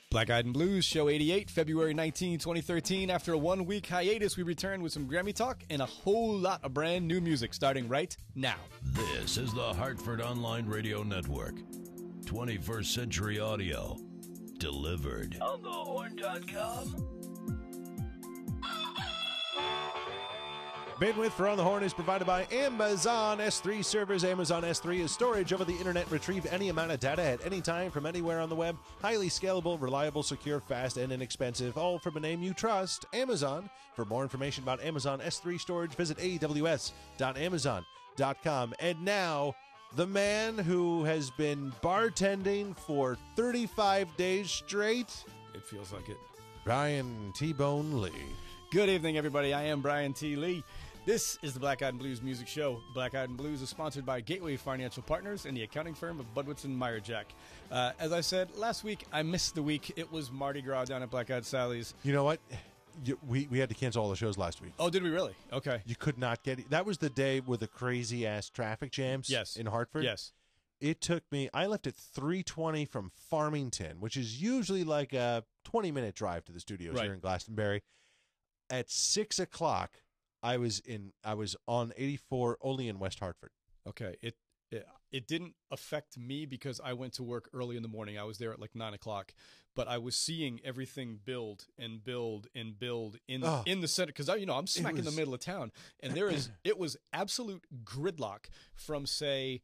Black Eyed and Blues, Show 88, February 19, 2013. After a one-week hiatus, we return with some Grammy talk and a whole lot of brand new music starting right now. This is the Hartford Online Radio Network. 21st Century Audio. Delivered. onthehorn.com. Bandwidth for On the Horn is provided by Amazon S3 servers. Amazon S3 is storage over the internet. Retrieve any amount of data at any time from anywhere on the web. Highly scalable, reliable, secure, fast, and inexpensive. All from a name you trust, Amazon. For more information about Amazon S3 storage, visit aws.amazon.com. And now, the man who has been bartending for 35 days straight, It feels like it. Brian T-Bone Lee. Good evening, everybody. I am Brian T. Lee. This is the Black Eyed and Blues Music Show. Black Eyed and Blues is sponsored by Gateway Financial Partners and the accounting firm of Budwitz & Meyerjack. As I said, last week, I missed the week. It was Mardi Gras down at Black Eyed Sally's. You know what? We had to cancel all the shows last week. Oh, did we really? Okay. You could not get it. That was the day with the crazy-ass traffic jams in Hartford. Yes. It took me, I left at 3:20 from Farmington, which is usually like a 20-minute drive to the studios here in Glastonbury. At 6 o'clock, I was on 84 only in West Hartford. Okay. It didn't affect me because I went to work early in the morning. I was there at like 9 o'clock, but I was seeing everything build and build and build in the center because I'm smack in the middle of town, and it was absolute gridlock from say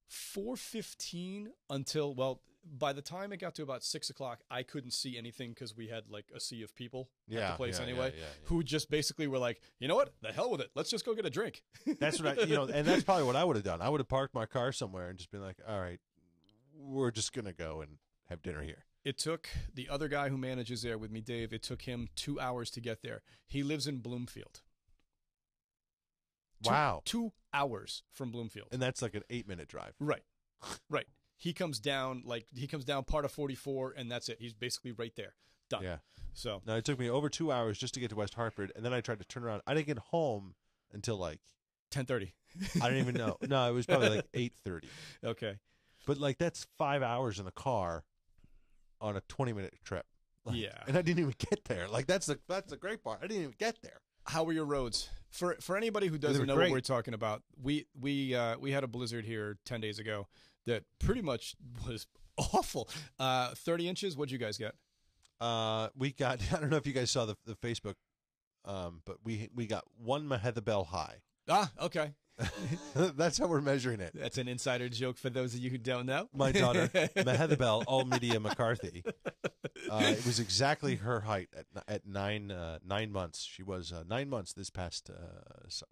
4:15 until by the time it got to about 6 o'clock, I couldn't see anything because we had like a sea of people at the place who just basically were like, you know what, the hell with it, let's just go get a drink. That's what and that's probably what I would have done. I would have parked my car somewhere and just been like, all right, we're just gonna go and have dinner here. It took the other guy who manages there with me, Dave. It took him 2 hours to get there. He lives in Bloomfield. Wow, 2 hours from Bloomfield, and that's like an 8-minute drive. Right. He comes down part of 44, and that's it. He's basically right there. Done. Yeah. So now it took me over 2 hours just to get to West Hartford, and then I tried to turn around. I didn't get home until like 10:30. I don't even know. No, it was probably like 8:30. Okay. But like that's 5 hours in the car on a 20-minute trip. Yeah. And I didn't even get there. Like that's the great part. I didn't even get there. How were your roads? For anybody who doesn't know what we're talking about, we had a blizzard here 10 days ago that pretty much was awful. 30 inches. What'd you guys get? We got. I don't know if you guys saw the Facebook, but we got one Mahethabel high. Ah, okay. That's how we're measuring it. That's an insider joke for those of you who don't know. My daughter, Mahethabel Almedia McCarthy. It was exactly her height at 9 months. She was 9 months this past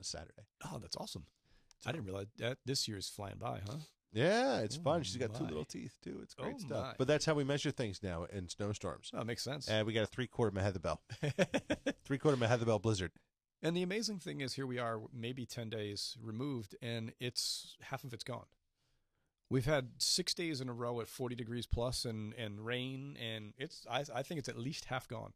Saturday. Oh, that's awesome. I didn't realize that this year is flying by, huh? Yeah, it's fun. She's got 2 little teeth, too. It's great stuff. My. But that's how we measure things now in snowstorms. Oh, makes sense. And we got a 3/4 Mahethabel. 3/4 Mahethabel blizzard. And the amazing thing is here we are maybe 10 days removed, and it's half of it's gone. We've had 6 days in a row at 40 degrees plus and rain, and I think it's at least half gone.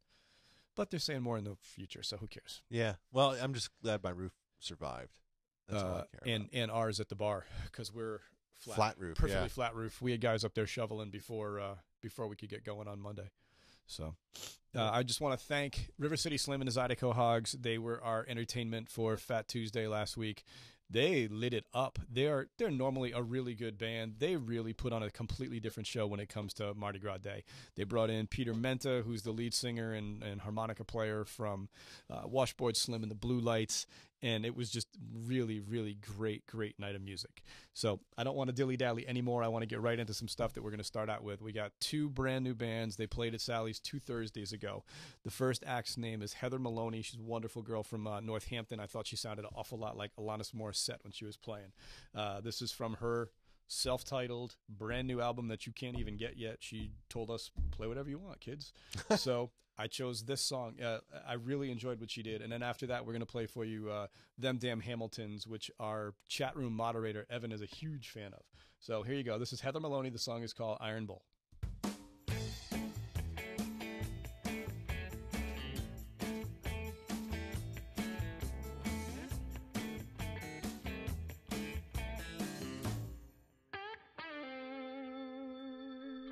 But they're saying more in the future, so who cares? Yeah. Well, I'm just glad my roof survived. That's all I care about. And ours at the bar, because we're flat roof, perfectly flat roof. We had guys up there shoveling before we could get going on Monday. So I just want to thank River City Slim and the Zydeco Hogs. They were our entertainment for Fat Tuesday last week. They lit it up. They're normally a really good band. They really put on a completely different show when it comes to Mardi Gras Day. They brought in Peter Menta, who's the lead singer and harmonica player from Washboard Slim and the Blue Lights, and it was just really, really great night of music. So I don't want to dilly-dally anymore. I want to get right into some stuff that we're going to start out with. We got 2 brand new bands. They played at Sally's 2 Thursdays ago. The first act's name is Heather Maloney. She's a wonderful girl from Northampton. I thought she sounded an awful lot like Alanis Morissette when she was playing. This is from her self-titled brand new album that you can't even get yet. She told us, play whatever you want, kids. So I chose this song. I really enjoyed what she did. And then after that, we're going to play for you Them Damn Hamiltons, which our chat room moderator, Evan, is a huge fan of. So here you go. This is Heather Maloney. The song is called Iron Bull.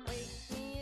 Wake me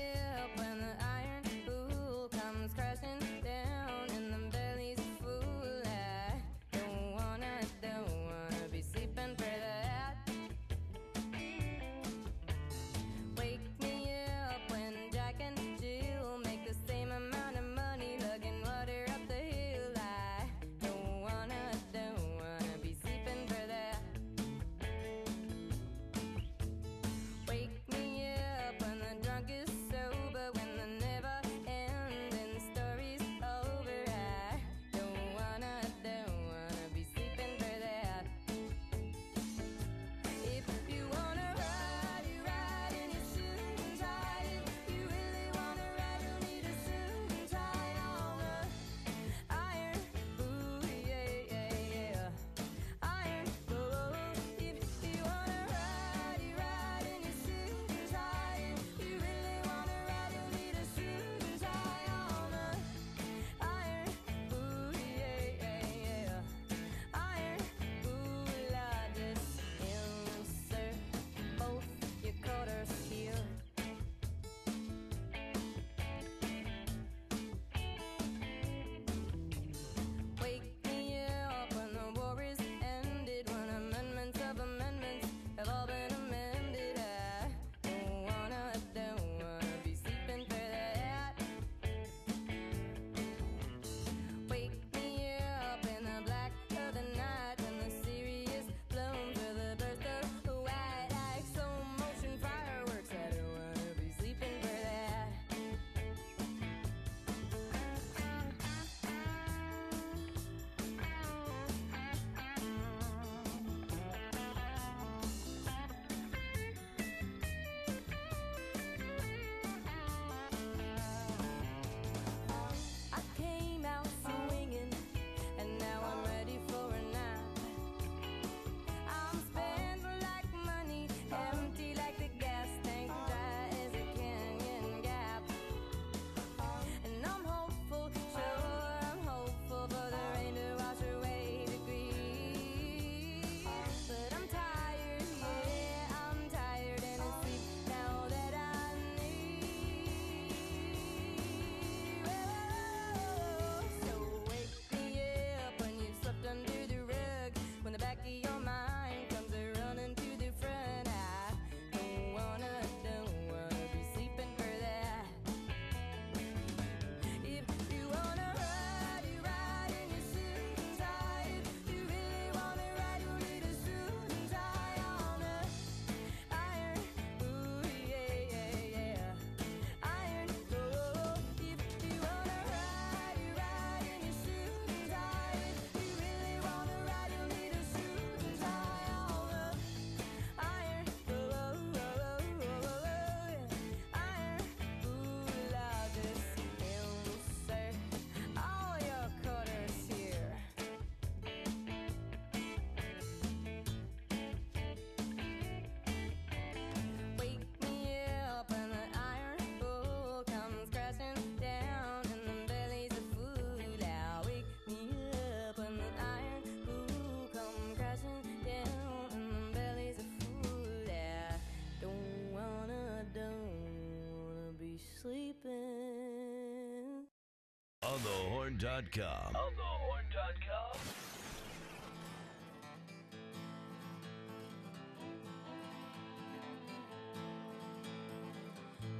onthehorn.com. onthehorn.com.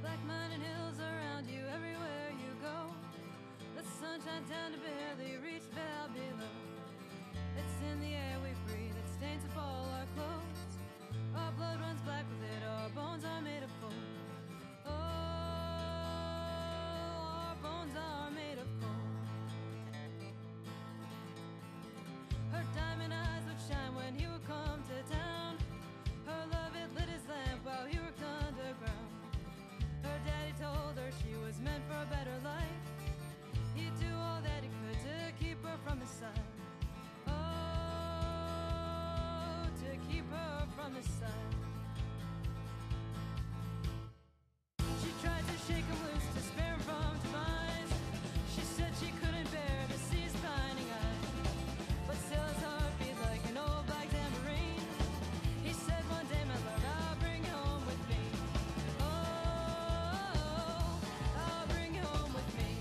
Black mountain hills around you everywhere you go. The sun shines down to barely reach vale below. It's in the air we breathe, it stains up all our clothes. Our blood runs black with it, our bones are made of gold. Oh, our bones are made of gold. Her diamond eyes would shine when he would come to town. Her love, it lit his lamp while he worked underground. Her daddy told her she was meant for a better life. He'd do all that he could to keep her from his side. Oh, to keep her from his side. She tried to shake him loose to spare him from demise. She said she couldn't bear to see his blinding eyes. But still his heart beat like an old black tambourine. He said one day, my love, I'll bring you home with me. Oh, I'll bring you home with me.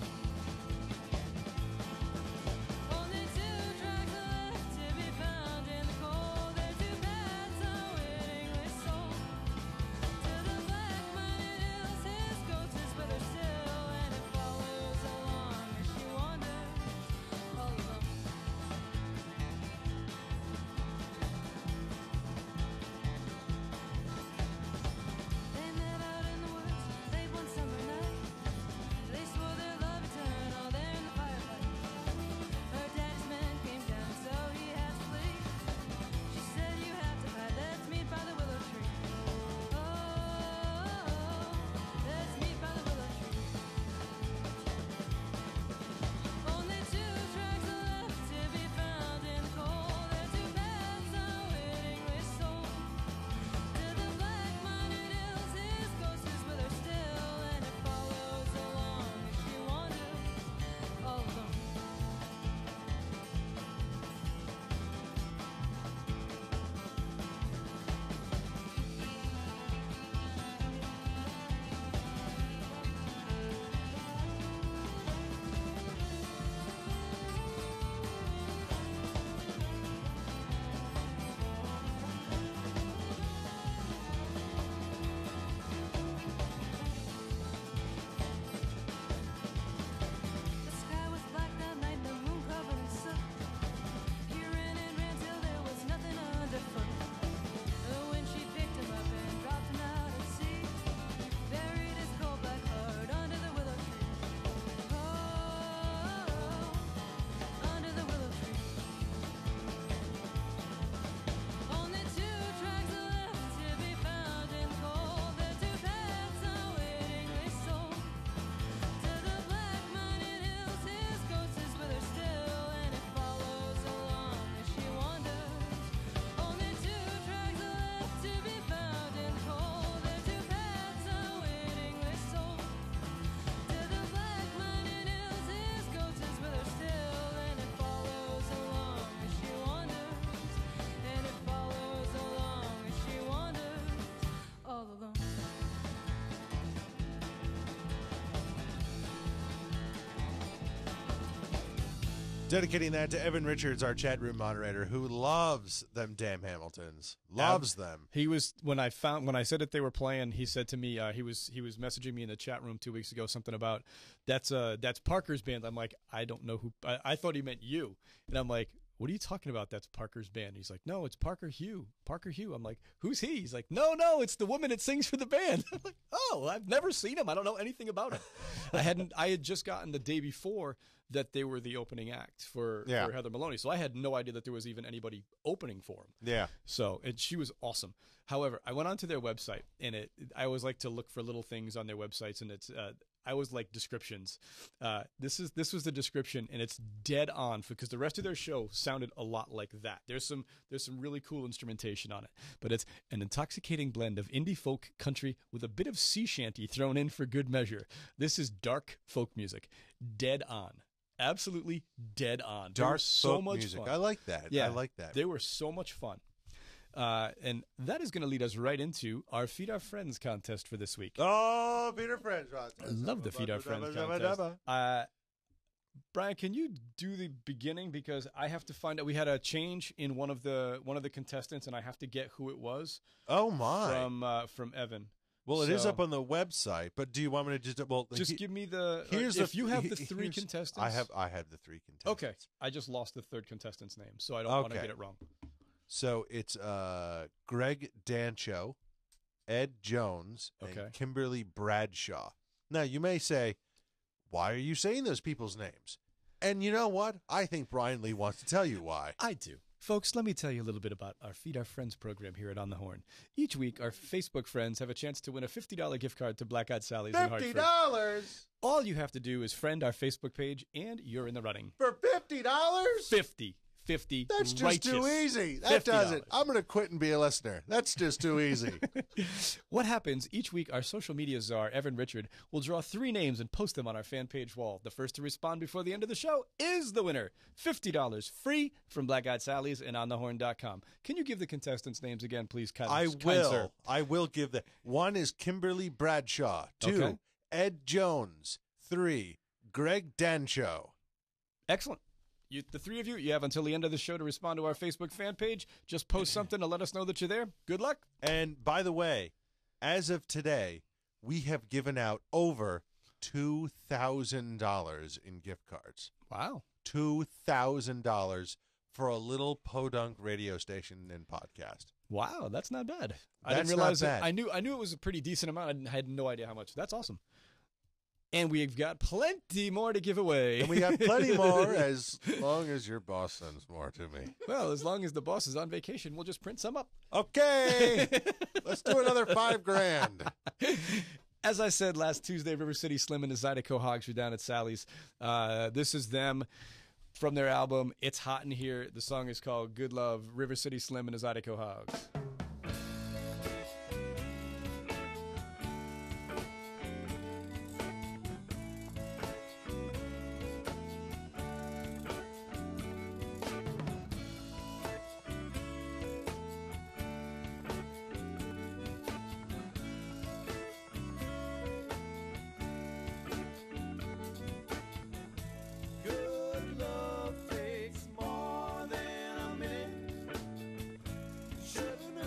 Only two tracks left to be found in the cold. They're two paths unwittingly sold. To the black mighty hills, his ghost is with her still, and it follows along as she wanders all alone. They met out in the woods late one summer night. They swore their love eternal there in the firelight. Her daddy's man came down, so he had to flee. She said, you have to hide, let's meet by the willow tree. Oh, let's meet by the willow tree. Only two tracks left to be found in the cold. They're two paths unwittingly sold. To the black mighty hills, his ghost is with her still, and it follows along as she wanders all alone. The sky was black that night, the moon covered in soot. He ran and ran till there was nothing underfoot. The wind, she picked him up and dropped him out at sea. Buried his cold black heart under the willow tree. Oh, under the willow tree. Only two tracks left to be found in the cold. They're two paths unwittingly sold. To the black mighty hills, his ghost is with her still, and it follows along as she wanders. Only two tracks left to be found in the cold. They're two paths unwittingly sold. To the black mighty hills, his ghost is with her still, and it follows along as she wanders. And it follows along as she wanders all alone. Dedicating that to Evan Richards, our chat room moderator, who loves them damn Hamiltons. Loves them. He was when I said that they were playing. He said to me, he was messaging me in the chat room 2 weeks ago, something about that's Parker's band. I'm like, I don't know who. I thought he meant you, and I'm like, what are you talking about? That's Parker's band. He's like, no, it's Parker Hugh. Parker Hugh. I'm like, who's he? He's like, no, it's the woman that sings for the band. I'm like, oh, I've never seen him. I don't know anything about him. I had just gotten the day before that they were the opening act for Heather Maloney. So I had no idea that there was even anybody opening for him. Yeah. So, and she was awesome. However, I went onto their website, and I always like to look for little things on their websites, and it's I always like descriptions. This was the description, and it's dead on because the rest of their show sounded a lot like that. There's some really cool instrumentation on it, but it's an intoxicating blend of indie folk country with a bit of sea shanty thrown in for good measure. This is dark folk music, dead on. Absolutely dead on. Dark so folk much music. fun. I like that. Yeah, I like that. They were so much fun. And that is going to lead us right into our Feed Our Friends contest for this week. Oh, Feed Our Friends. I love the Feed Our Friends contest. Brian, can you do the beginning, because I have to find out. We had a change in one of the contestants, and I have to get who it was. Oh my! From Evan. Well, it is up on the website, but do you want me to just give me the? Here's if you have the three contestants. I have the three contestants. Okay, I just lost the third contestant's name, so I don't want to get it wrong. So it's Greg Dancho, Ed Jones, and Kimberly Bradshaw. Now you may say, why are you saying those people's names? And you know what? I think Brian Lee wants to tell you why. I do. Folks, let me tell you a little bit about our Feed Our Friends program here at On the Horn. Each week, our Facebook friends have a chance to win a $50 gift card to Black Eyed Sally's in Hartford. $50? All you have to do is friend our Facebook page, and you're in the running. For $50? 50. That's just righteous. too easy. That does it. I'm going to quit and be a listener. That's just too easy. What happens each week, our social media czar, Evan Richard, will draw 3 names and post them on our fan page wall. The first to respond before the end of the show is the winner. $50 free from Black Eyed Sally's and onthehorn.com. Can you give the contestants' names again, please? I will give them. 1 is Kimberly Bradshaw. 2, Ed Jones. 3, Greg Dancho. Excellent. The 3 of you, you have until the end of the show to respond to our Facebook fan page. Just post something to let us know that you're there. Good luck. And by the way, as of today, we have given out over $2,000 in gift cards. Wow. $2,000 for a little podunk radio station and podcast. Wow, that's not bad. I didn't realize that. I knew it was a pretty decent amount. I had no idea how much. That's awesome. And we've got plenty more to give away. And we got plenty more as long as your boss sends more to me. Well, as long as the boss is on vacation, we'll just print some up. Okay. Let's do another $5,000. As I said last Tuesday, River City Slim and the Zydeco Hogs are down at Sally's. This is them from their album, It's Hot in Here. The song is called Good Love, River City Slim and the Zydeco Hogs. Shouldn't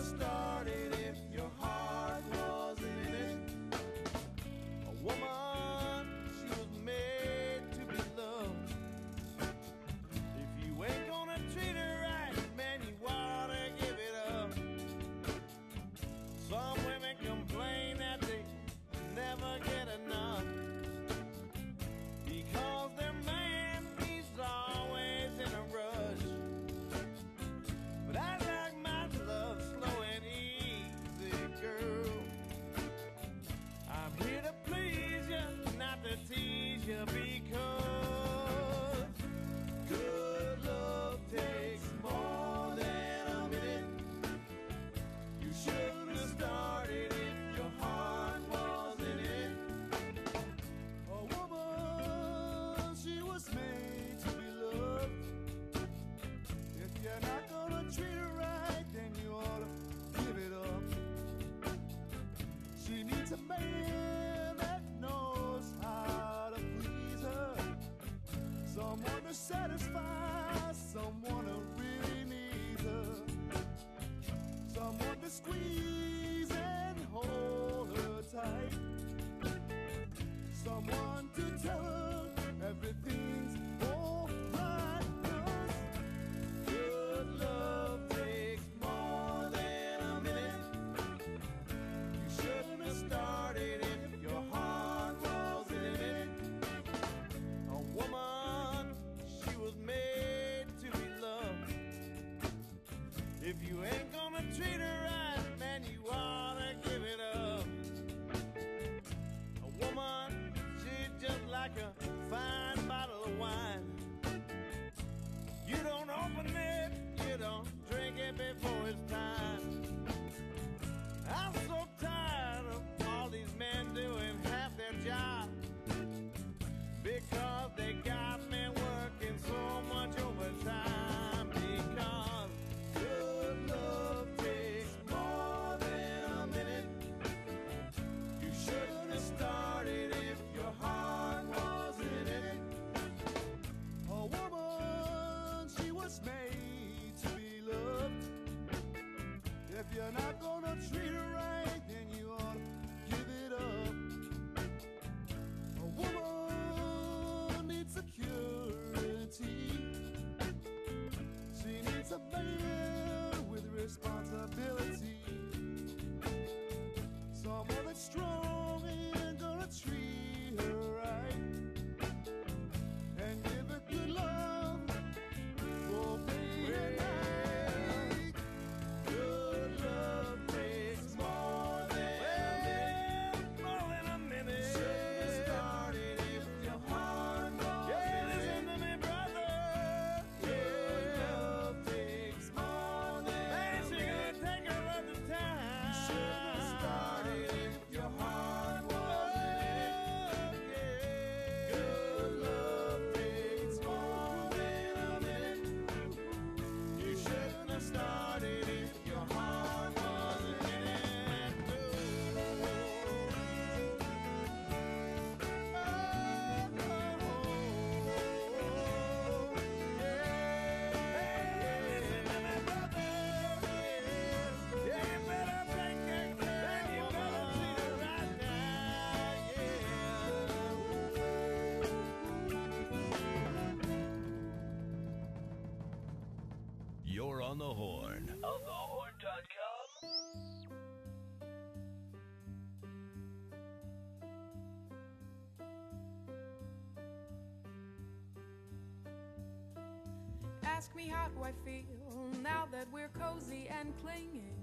Ask me how do I feel now that we're cozy and clinging.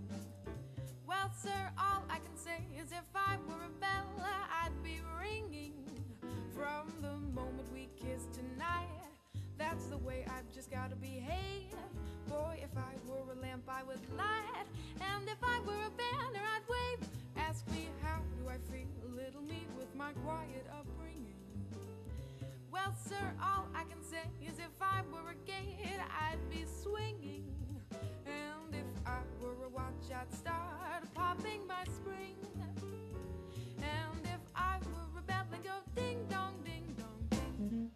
Well, sir, all I can say is if I were a bell, I'd be ringing. From the moment we kissed tonight, that's the way I've just gotta behave. Boy, if I were a lamp, I would light, and if I were a banner, I'd wave. Ask me how do I feel, little me with my quiet upbringing. Well, sir, all I can say is if I were a gate, I'd be swinging. And if I were a watch, I'd start popping my spring. And if I were a bell, I'd go ding dong, ding dong, ding.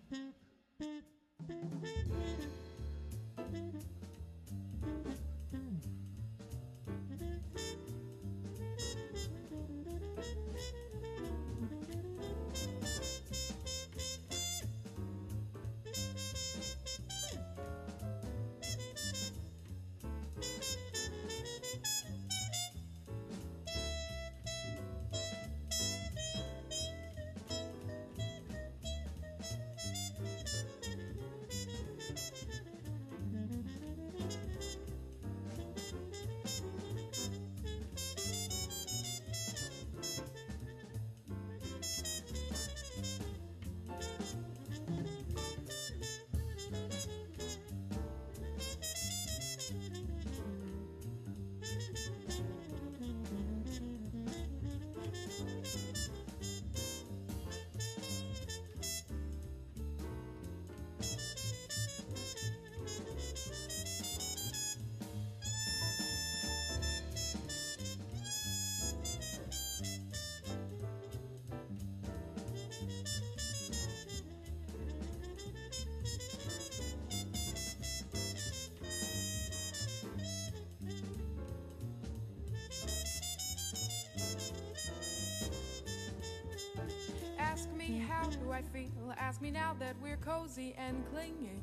Ask me how do I feel, ask me now that we're cozy and clinging.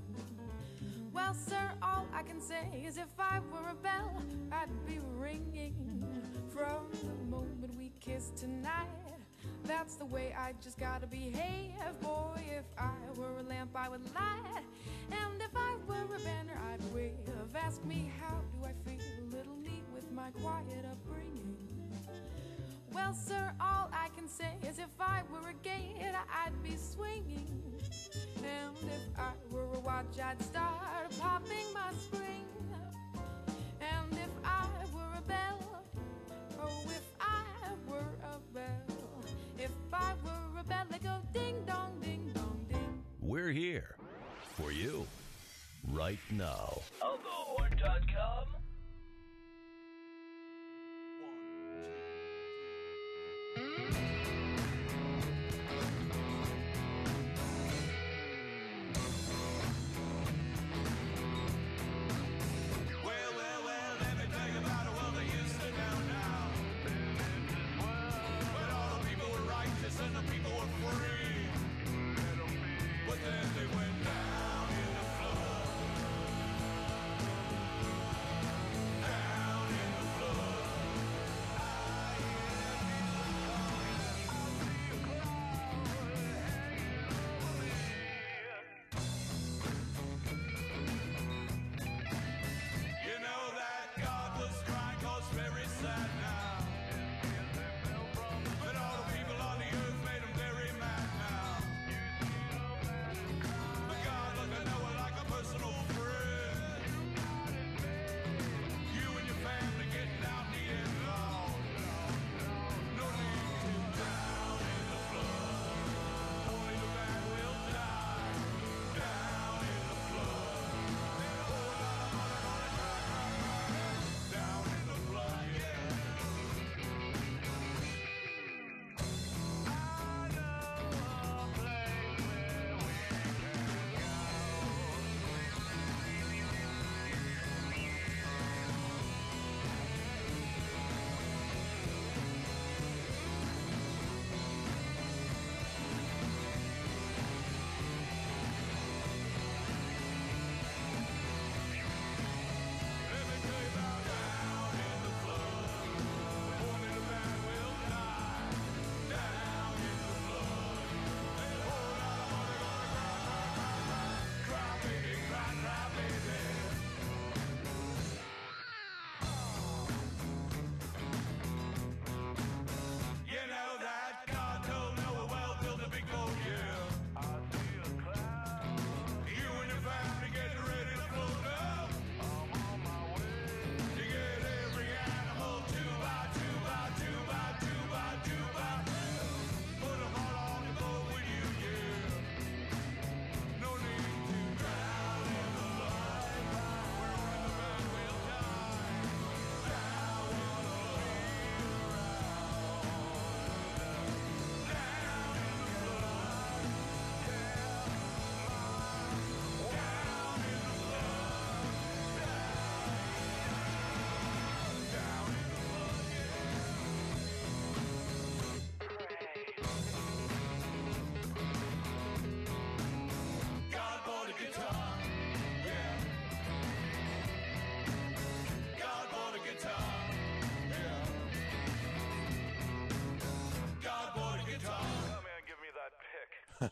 Well, sir, all I can say is if I were a bell, I'd be ringing. From the moment we kissed tonight, that's the way I just gotta behave. Boy, if I were a lamp, I would light, and if I were a banner, I'd wave. Ask me how do I feel, little me with my quiet upbringing. Well, sir, all I can say is if I were a gate, I'd be swinging. And if I were a watch, I'd start popping my spring. And if I were a bell, oh, if I were a bell, if I were a bell, I'd go ding dong, ding dong, ding. We're here for you right now. onthehorn.com.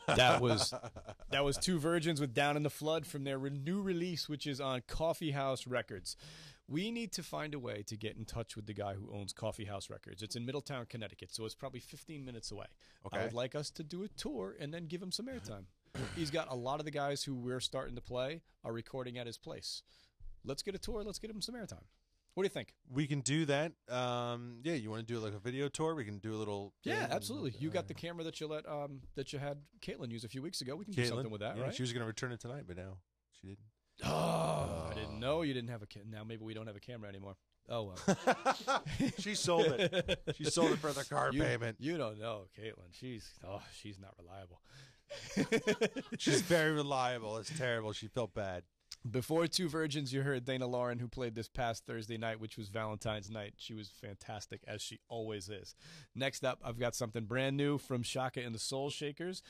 That was Two Virgins with Down in the Flood from their new release, which is on Coffee House Records. We need to find a way to get in touch with the guy who owns Coffee House Records. It's in Middletown, Connecticut, so it's probably 15 minutes away. Okay. I would like us to do a tour and then give him some airtime. He's got a lot of the guys who we're starting to play are recording at his place. Let's get a tour. Let's get him some airtime. What do you think? We can do that. Yeah, you want to do like a video tour? We can do a little. Yeah, absolutely. You got the camera that you had Caitlin use a few weeks ago. We can do something with that, yeah, right? She was going to return it tonight, but now she didn't. Oh, I didn't know you didn't have a now maybe we don't have a camera anymore. Oh well. She sold it. She sold it for the car payment. You don't know, Caitlin. She's not reliable. She's very reliable. It's terrible. She felt bad. Before Two Virgins, you heard Dana Lauren, who played this past Thursday night, which was Valentine's night. She was fantastic, as she always is. Next up, I've got something brand new from Shaka and the Soul Shakers.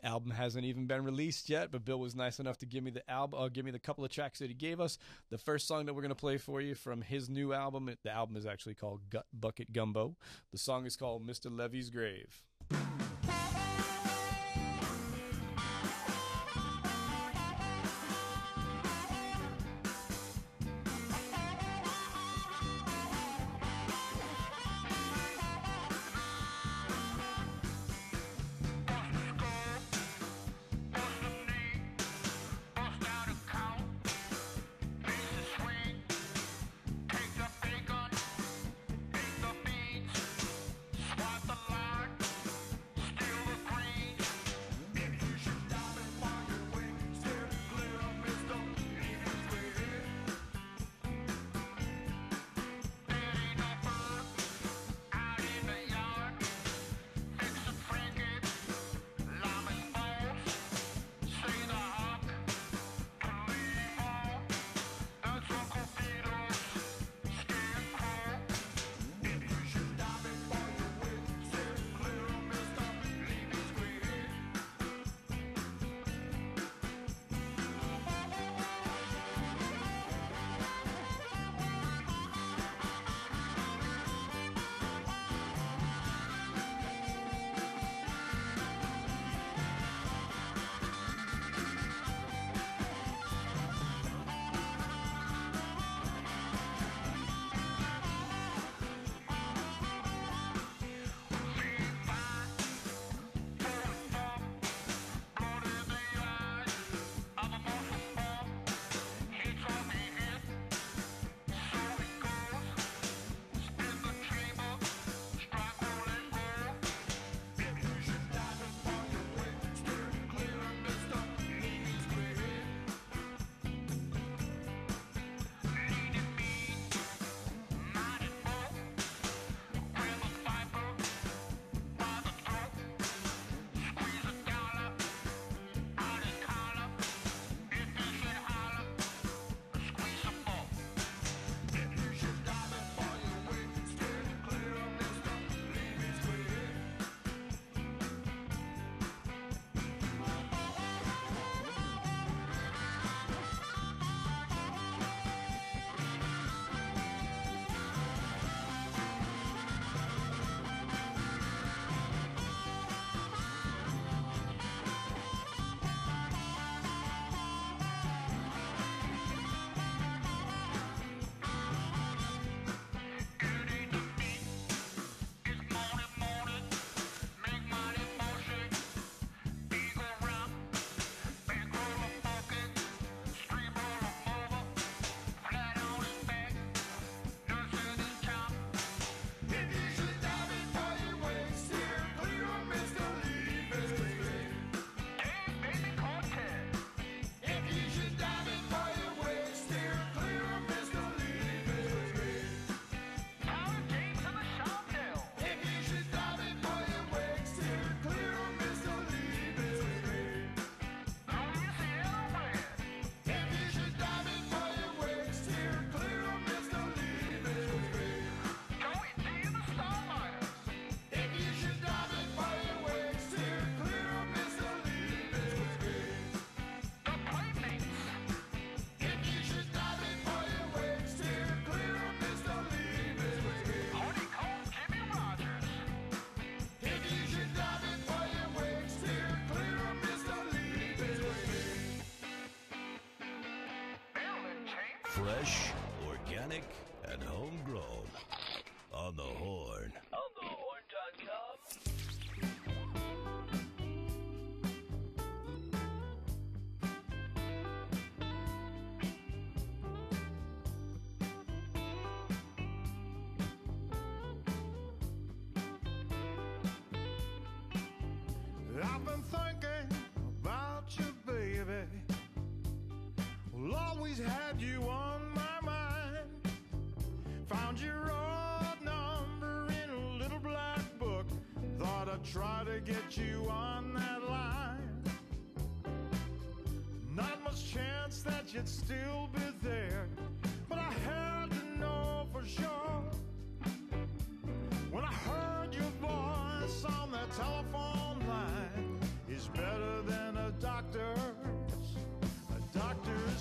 Album hasn't even been released yet, but Bill was nice enough to give me the album, give me the couple of tracks that he gave us. The first song that we're going to play for you from his new album, the album is actually called Gut Bucket Gumbo. The song is called Mr. Levy's Grave. Take the bacon, take the beans, swat the lard. Fresh, organic, and homegrown. On the Horn. onthehorn.com. I've been thinking about you, baby. Will always had you on my mind. Found your old number in a little black book. Thought I'd try to get you on that line. Not much chance that you'd still be there, but I had to know for sure. When I heard your voice on that telephone line, is better than a doctor's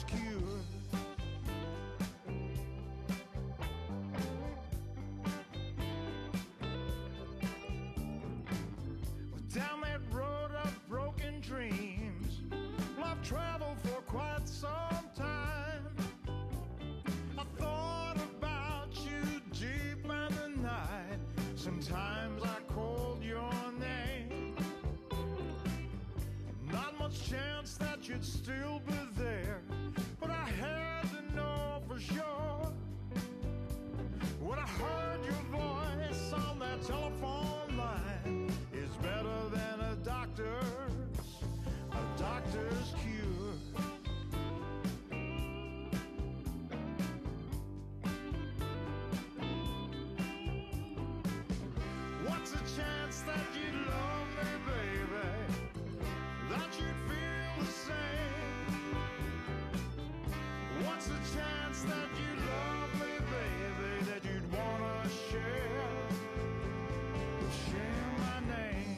cure. Down that road of broken dreams, well, I've traveled for quite some time. I thought about you deep in the night. Sometimes I called your name. Not much chance that you'd still be there, but I had to know for sure. When I heard your voice on that telephone line, is better than a doctor's cure. What's a chance that you'd love me, baby? That you'd feel the same? What's a chance that you'd love me, baby? That you'd wanna share my name?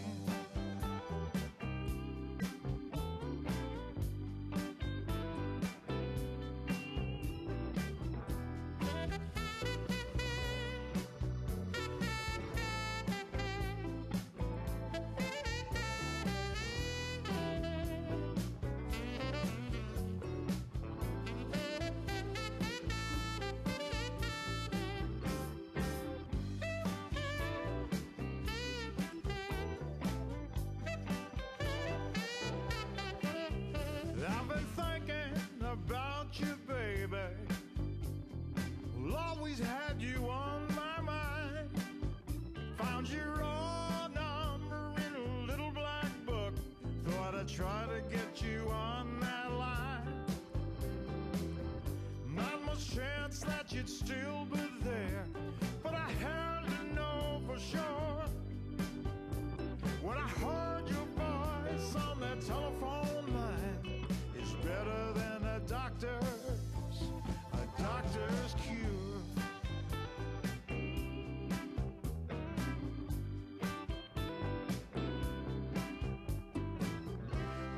I've been thinking about you, baby. Well, always had you on my mind. Found your old number in a little black book. Thought I'd try to get you on that line. Not much chance that you'd still be there, but I had to know for sure. When I heard your voice on that telephone line, it's better than a doctor's cure.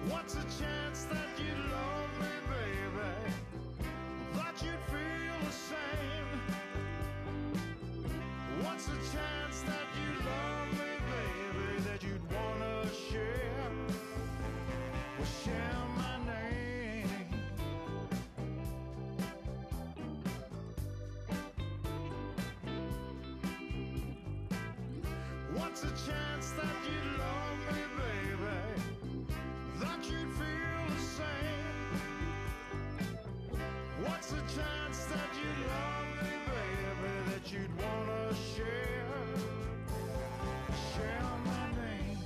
What's a chance that you'd love me, baby? That you'd feel the same? What's a chance that you'd love me, baby? That you'd wanna share my name? What's a chance that you'd love me, baby? That you'd feel the same? What's a chance that you'd love me, baby? That you'd wanna share my name?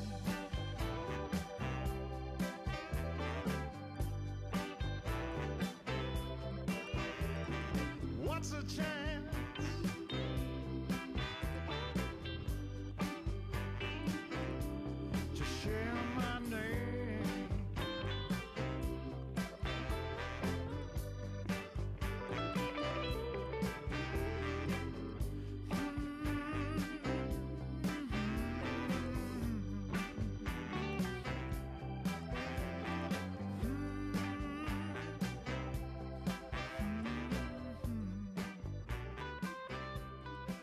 What's a chance to share my name?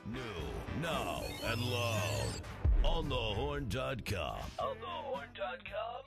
New, now, and loud. onthehorn.com. onthehorn.com.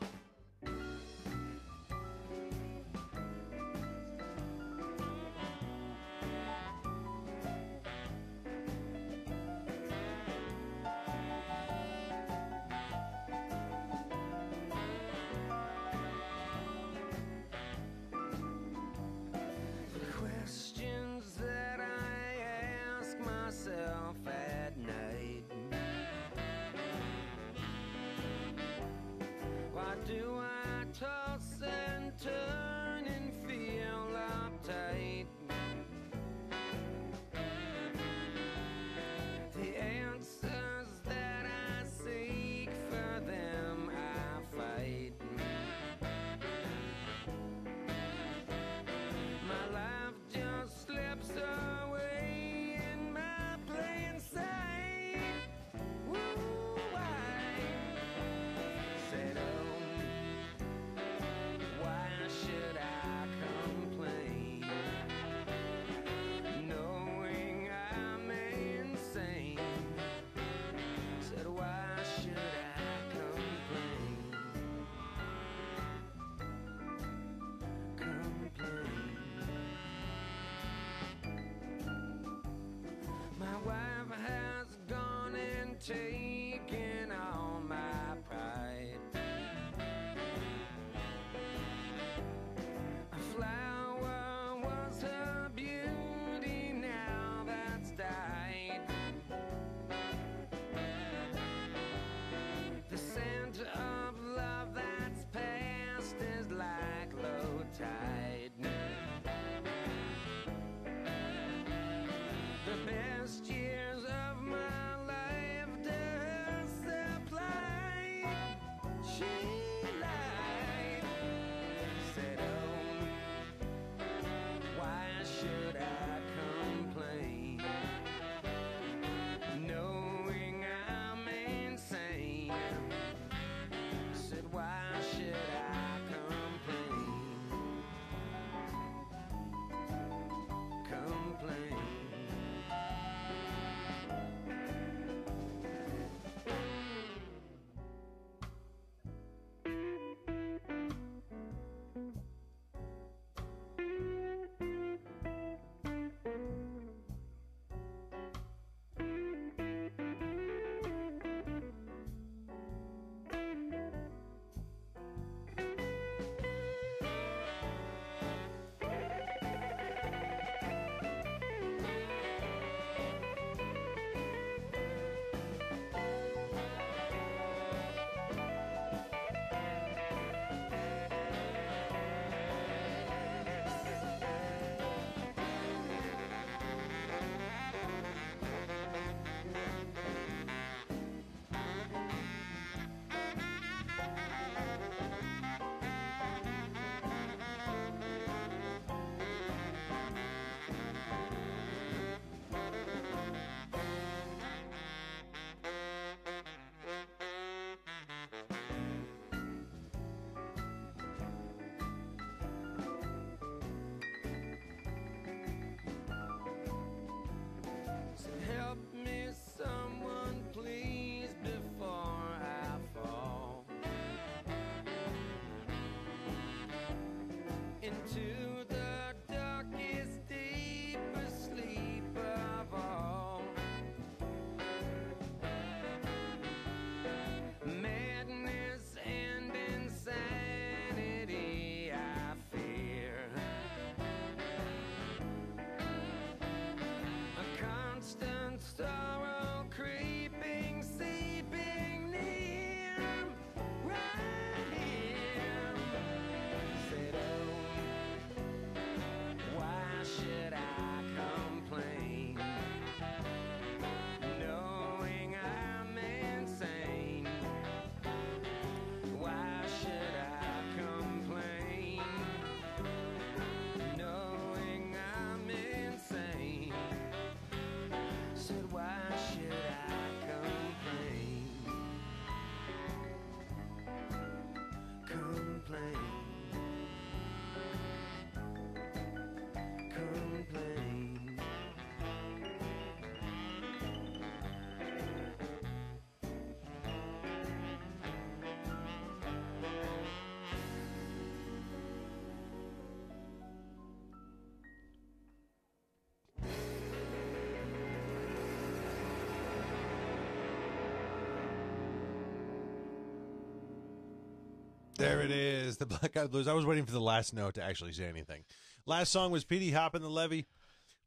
There it is, the Black Eyed Blues. I was waiting for the last note to actually say anything. Last song was Petey Hop and the Levee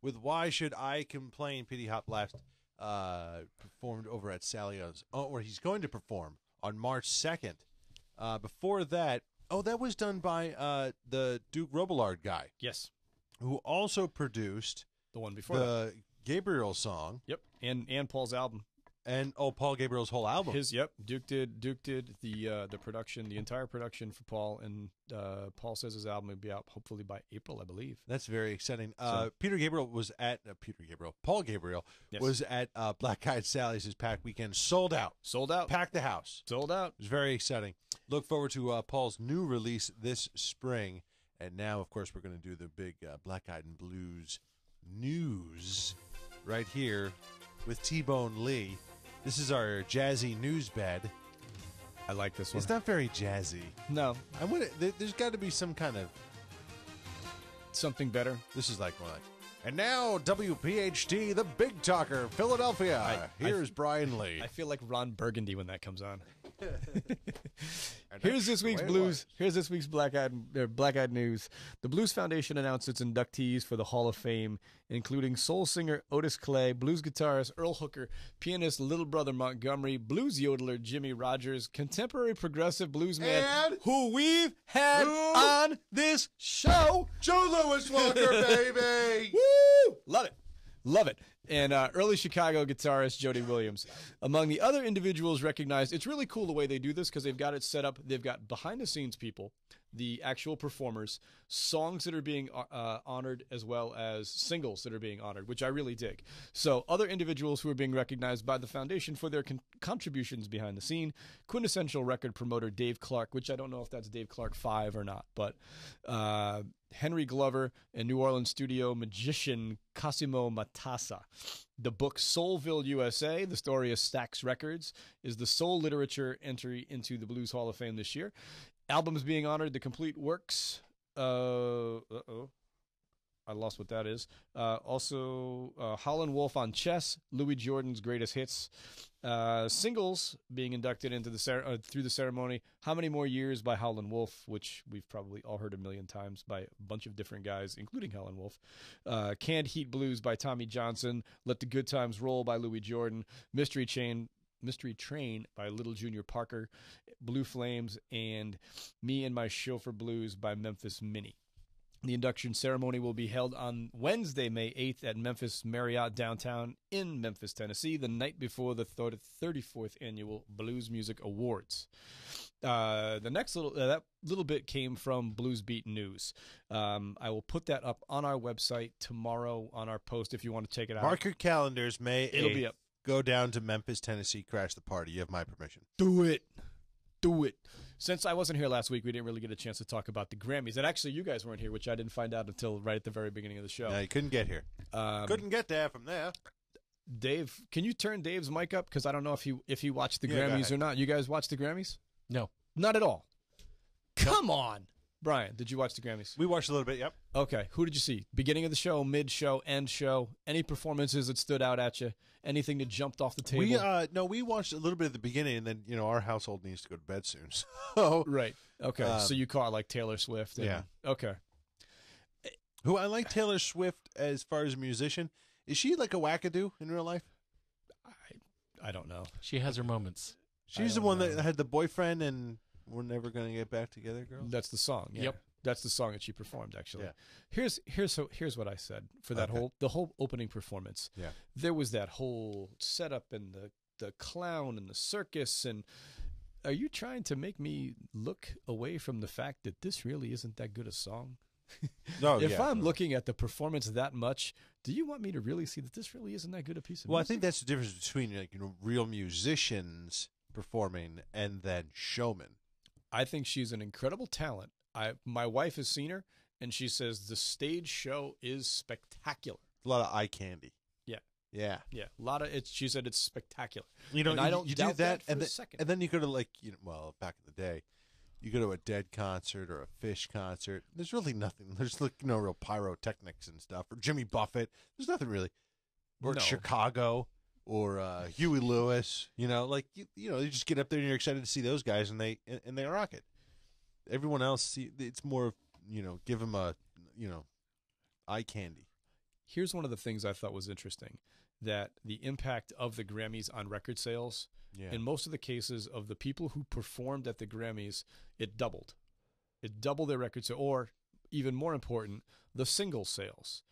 with Why Should I Complain. Petey Hop last performed over at Salio's, or he's going to perform on March 2nd. Before that, that was done by the Duke Robillard guy, Yes, who also produced the one before that. the Gabriel song Yep, and Paul's album. and Paul Gabriel's whole album. Duke did the production, the entire production for Paul, and Paul says his album will be out hopefully by April, I believe. That's very exciting. So- Paul Gabriel Yes. was at Black Eyed Sally's this past weekend. Sold out. Sold out. Packed the house. Sold out. It was very exciting. Look forward to Paul's new release this spring. And now, of course, we're going to do the big Black Eyed and Blues news right here with T-Bone Lee. This is our jazzy news bed. I like this one. It's not very jazzy. No, There's got to be some kind of... something better. This is like more like... And now, WPHT, the Big Talker, Philadelphia. Here's Brian Lee. I feel like Ron Burgundy when that comes on. And Here's that's this week's the way it blues. was. Here's this week's Black Eyed news. The Blues Foundation announced its inductees for the Hall of Fame, including soul singer Otis Clay, blues guitarist Earl Hooker, pianist Little Brother Montgomery, blues yodeler Jimmy Rogers, contemporary progressive blues man And who we've had who? on this show. Joe Louis Walker, baby. Woo! Love it. Love it. And early Chicago guitarist Jody Williams. Among the other individuals recognized, it's really cool the way they do this because they've got it set up. They've got behind-the-scenes people, the actual performers, songs that are being honored, as well as singles that are being honored, which I really dig. So other individuals who are being recognized by the foundation for their contributions behind the scene, quintessential record promoter Dave Clark, which I don't know if that's Dave Clark 5 or not, but Henry Glover and New Orleans studio magician Cosimo Matassa. The book Soulville, USA, the story of Stax Records, is the sole literature entry into the Blues Hall of Fame this year. Albums being honored, The Complete Works. I lost what that is. Also, Howlin' Wolf on Chess, Louis Jordan's Greatest Hits. Singles being inducted into the through the ceremony. How Many More Years by Howlin' Wolf, which we've probably all heard a million times by a bunch of different guys, including Howlin' Wolf. Canned Heat Blues by Tommy Johnson. Let the Good Times Roll by Louis Jordan. Mystery Train by Little Junior Parker. Blue Flames, and Me and My Chauffeur Blues by Memphis Minnie. The induction ceremony will be held on Wednesday, May 8th at Memphis Marriott downtown in Memphis, Tennessee, the night before the 34th Annual Blues Music Awards. The next that little bit came from Blues Beat News. I will put that up on our website tomorrow on our post if you want to check it out. Mark your calendars, May 8th. It'll be up. Go down to Memphis, Tennessee, crash the party. You have my permission. Do it. Since I wasn't here last week, we didn't really get a chance to talk about the Grammys. And actually, you guys weren't here, which I didn't find out until right at the very beginning of the show. No, you couldn't get here. Couldn't get there from there. Dave, can you turn Dave's mic up? Because I don't know if he watched the Yeah, go Grammys ahead. or not. You guys watched the Grammys? No. Not at all. Come on. Brian, did you watch the Grammys? We watched a little bit, yep. Okay. Who did you see? Beginning of the show, mid-show, end show? Any performances that stood out at you? Anything that jumped off the table? We watched a little bit at the beginning, and then, our household needs to go to bed soon. So, Right. Okay. So you caught like Taylor Swift. And, Yeah. Okay. who I like Taylor Swift as far as a musician. Is she like a wackadoo in real life? I don't know. She has her moments. She's the don't one know. that had the boyfriend and we're never going to get back together, girl. That's the song. Yeah. Yep. That's the song that she performed. Actually, Yeah. here's what I said for that Okay. the whole opening performance. Yeah. There was that whole setup and the clown and the circus. And are you trying to make me look away from the fact that this really isn't that good a song? No, If I'm looking at the performance that much, do you want me to really see that this really isn't that good a piece of Well, I music? think that's the difference between real musicians performing and then showmen. I think she's an incredible talent. My wife has seen her, and she says the stage show is spectacular. A lot of eye candy. Yeah. Yeah. Yeah, a lot of it. She said it's spectacular. And I don't you doubt do that, for and a then, second. and then you go to back in the day, you go to a Dead concert or a Fish concert. There's really nothing. There's no real pyrotechnics and stuff. Or Jimmy Buffett. There's nothing really. Or No. Chicago or Huey Lewis. You just get up there and you're excited to see those guys and they rock it. Everyone else, it's more, give them a, eye candy. Here's one of the things I thought was interesting, that the impact of the Grammys on record sales, in most of the cases of the people who performed at the Grammys, it doubled. It doubled their record sales, or even more important, the single sales,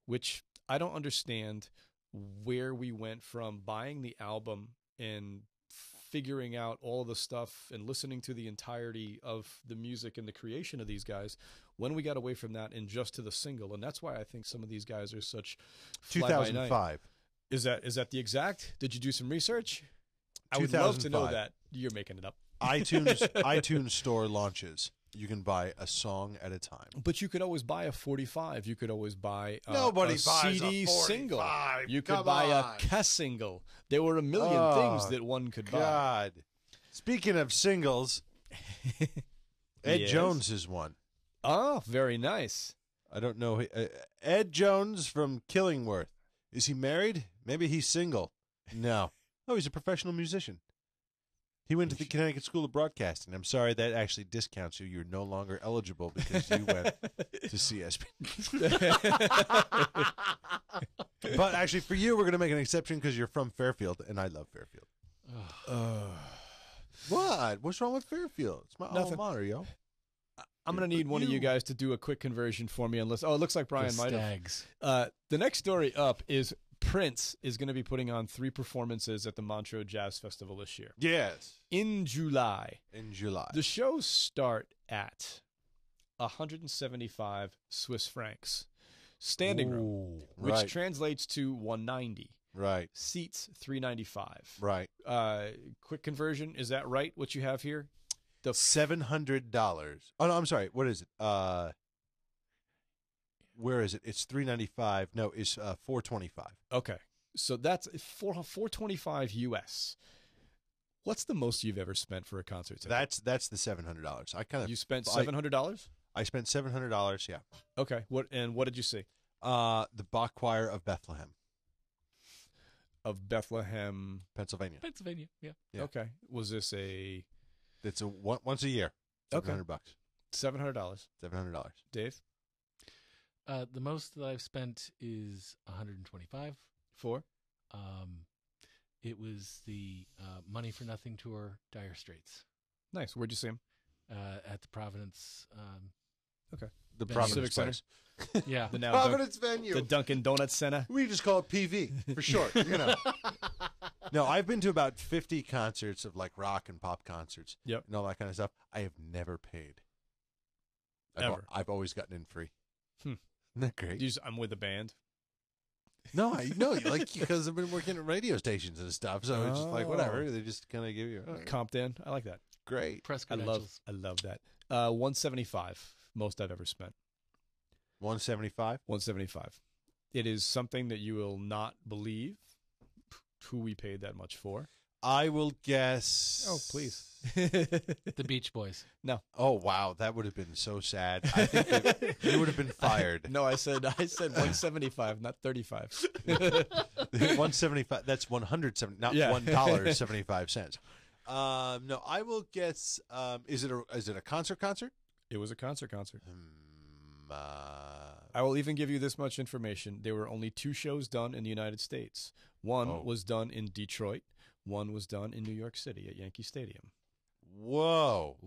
which I don't understand where we went from buying the album and figuring out all the stuff and listening to the entirety of the music and the creation of these guys, when we got away from that and just to the single. And that's why I think some of these guys are such 2005. Is that the exact? Did you do some research? I would love to know that. You're making it up. iTunes store launches. You can buy a song at a time. But you could always buy a 45. You could always buy Nobody a buys CD a 45. single. You could Come buy on. a K single. There were a million things that one could buy. God. Speaking of singles, Ed Yes. Jones is one. Oh, very nice. I don't know. Ed Jones from Killingworth. Is he married? Maybe he's single. No. Oh, he's a professional musician. He went to the Connecticut School of Broadcasting. I'm sorry, that actually discounts you. You're no longer eligible because you went to CSB. But actually, for you, we're going to make an exception because you're from Fairfield, and I love Fairfield. What? What's wrong with Fairfield? It's my alma mater, yo. I'm going to need one of you guys to do a quick conversion for me. Unless, it looks like Brian might have. Stags. The next story up is Prince is going to be putting on 3 performances at the Montreux Jazz Festival this year. Yes. In July. In July. The shows start at 175 Swiss francs. Standing room, which right. translates to 190. Right. Seats 395. Right. Quick conversion, is that right? What you have here? The $700. Oh no, I'm sorry. What is it? Where is it? It's $395. No, it's $425. Okay, so that's $425 US. What's the most you've ever spent for a concert ticket? That's the $700. I kind of You spent $700. I spent $700. Yeah. Okay. What did you see? The Bach Choir of Bethlehem, Of Bethlehem, Pennsylvania. Pennsylvania. Yeah. Yeah. Okay. Was this a It's once a year. Okay. $700. $700? $700. Dave, The most that I've spent is 125. for? It was the Money for Nothing tour, Dire Straits, Nice. Where'd you see him? at the Providence. Okay. The Venue. Providence Civic place. Yeah. The now Providence venue. the Dunkin' Donuts Center. We just call it PV for short. No, I've been to about 50 concerts of like rock and pop concerts. Yep. And all that kind of stuff. I have never paid. Ever. I've always gotten in free. Hmm. Isn't that great? I'm with a band. No, I know, like, because I've been working at radio stations and stuff, so it's just like, whatever. Oh. They just kind of give you, all right, Comped in. I like that. great. Press I credentials. love that. 175. Most I've ever spent. 175? 175. It is something that you will not believe who we paid that much for. I will guess. Oh, please. The Beach Boys. No. Oh, wow. That would have been so sad. I think you would have been fired. No, I said 175, not 35. 175. That's 170, not Yeah. $1.75. No, I will guess. Is it a concert? It was a concert. Uh, I will even give you this much information. There were only 2 shows done in the United States. One was done in Detroit. One was done in New York City at Yankee Stadium. Whoa.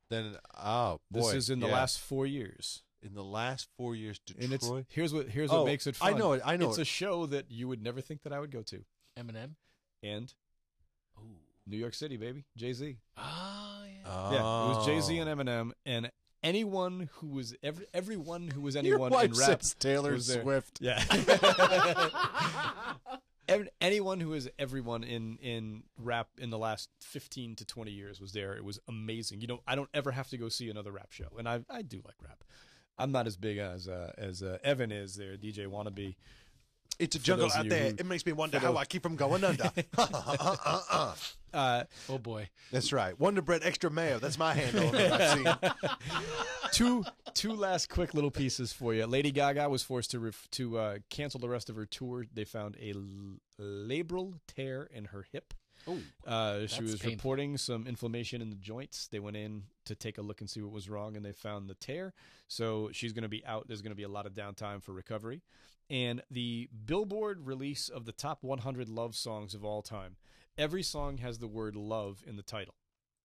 Then, oh boy. This is in the yeah. last 4 years. In the last 4 years, Detroit. And it's here's what Oh, makes it I fun. know it. It's a show that you would never think that I would go to. Eminem. And Oh. New York City, baby. Jay-Z. Ah, yeah. Yeah, it was Jay-Z and Oh. Eminem, and anyone who was everyone who was Your anyone wife in rap says Taylor was there. Swift. Yeah. Anyone who is everyone in rap in the last 15 to 20 years was there. It was amazing. You know, I don't ever have to go see another rap show, and I do like rap. I'm not as big as Evan is there, DJ Wannabe. It's a For jungle those of out you there. who- It makes me wonder for how those- I keep from going under. Oh, boy. That's right. Wonder Bread Extra Mayo. That's my handle. I've seen. Two last quick little pieces for you. Lady Gaga was forced to cancel the rest of her tour. They found a labral tear in her hip. Oh, She that's was painful. reporting some inflammation in the joints. They went in to take a look and see what was wrong, and they found the tear. So she's going to be out. There's going to be a lot of downtime for recovery. And the Billboard release of the top 100 love songs of all time. Every song has the word love in the title.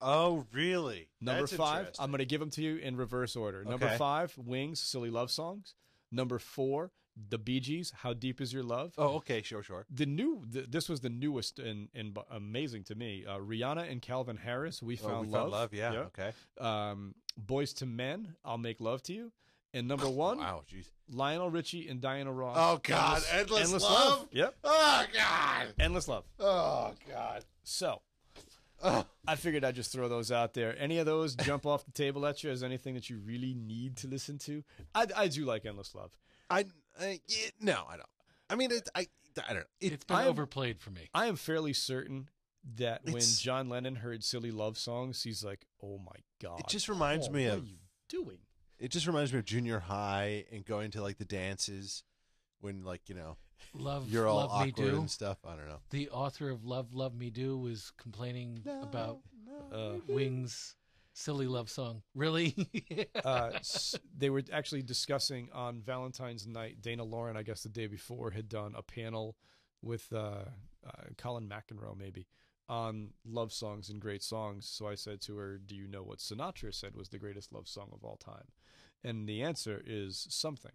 Oh, really? Number That's 5, interesting. I'm going to give them to you in reverse order. Number Okay. 5, Wings, Silly Love Songs. Number 4, The Bee Gees, How Deep Is Your Love. Oh, okay, sure. This was the newest and amazing to me. Rihanna and Calvin Harris, We Found We Love. Found Love, yeah, okay. Boys to Men, I'll Make Love to You. And number 1, Wow, jeez. Lionel Richie and Diana Ross. Oh, God, Endless Love? Yep, Oh, God. Endless Love. Oh, God. So, Oh. I figured I'd just throw those out there. Any of those jump off the table at you as anything that you really need to listen to? I do like Endless Love. No, I don't. I mean, I don't know. It's been overplayed for me. I am fairly certain that when It's- John Lennon heard Silly Love Songs, he's like, oh my God. It just reminds me what of. are you doing? It just reminds me of junior high and going to like the dances when Love, you're all Love Me awkward Do. and stuff. I don't know. The author of Love, Love Me Do was complaining about Wings' silly love song. Really? They were actually discussing on Valentine's night. Dana Lauren, I guess the day before, had done a panel with Colin McEnroe, maybe, on love songs and great songs. So I said to her, do you know what Sinatra said was the greatest love song of all time? And the answer is Something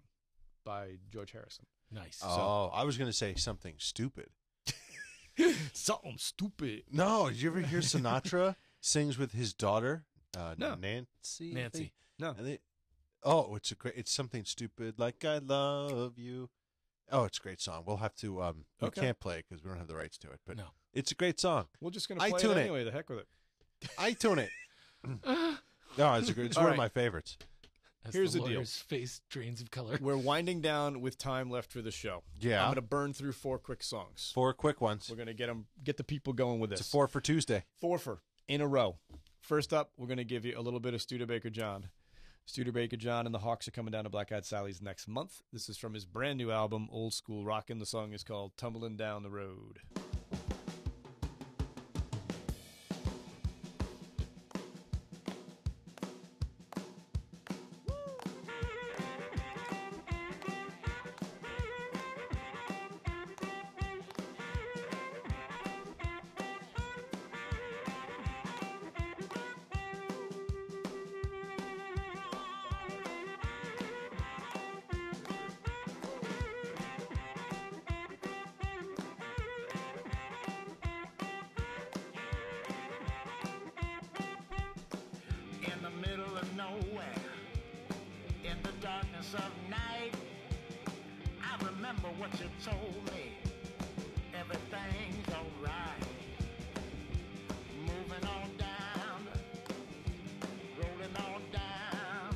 by George Harrison. Nice. Oh, I was going to say something stupid. Something stupid. No, did you ever hear Sinatra sings with his daughter, No. Nancy? I Nancy. think? No. And it's something stupid like I love you. Oh, it's a great song. We'll have to. We Okay. can't play it because we don't have the rights to it. But No. it's a great song. We're just going to play iTune it it. anyway. The heck with it. I tune it. No, it's All one right. of my favorites. As Here's the the deal. lawyer's face drains of color. We're winding down with time left for the show. Yeah. I'm going to burn through 4 quick songs. 4 quick ones. We're going to get the people going with this. It's a 4 for Tuesday. 4 in a row. First up, we're going to give you a little bit of Studebaker John. Studebaker John and the Hawks are coming down to Black Eyed Sally's next month. This is from his brand new album, Old School Rockin'. The song is called Tumbling Down the Road. In the middle of nowhere, in the darkness of night, I remember what you told me. Everything's alright. Moving on down, rolling on down,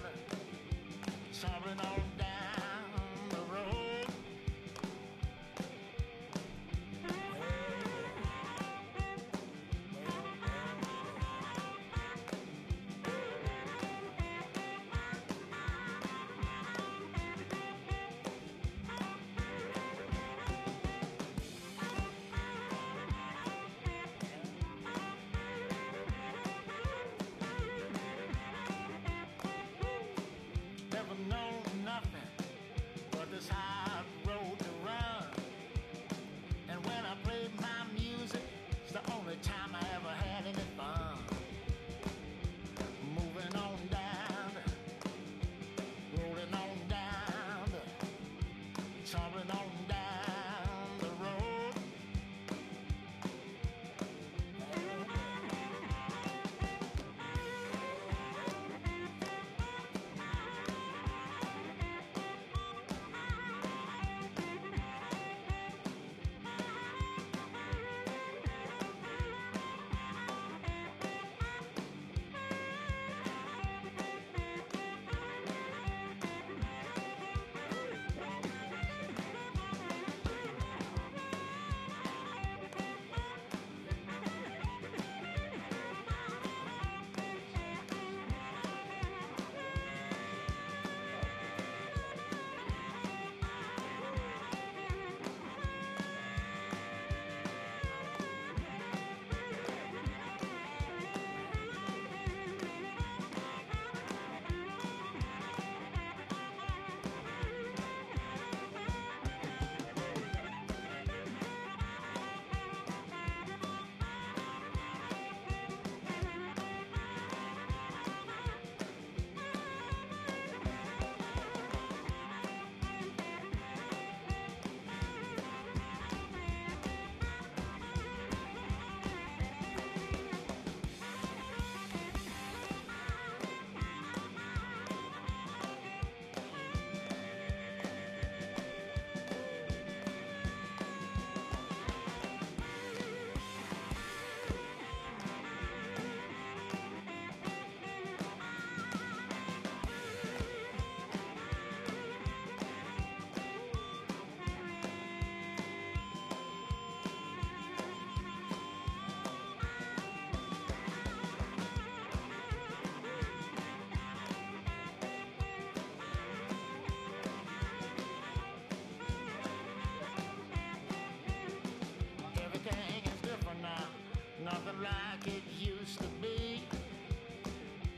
soaring on down the road.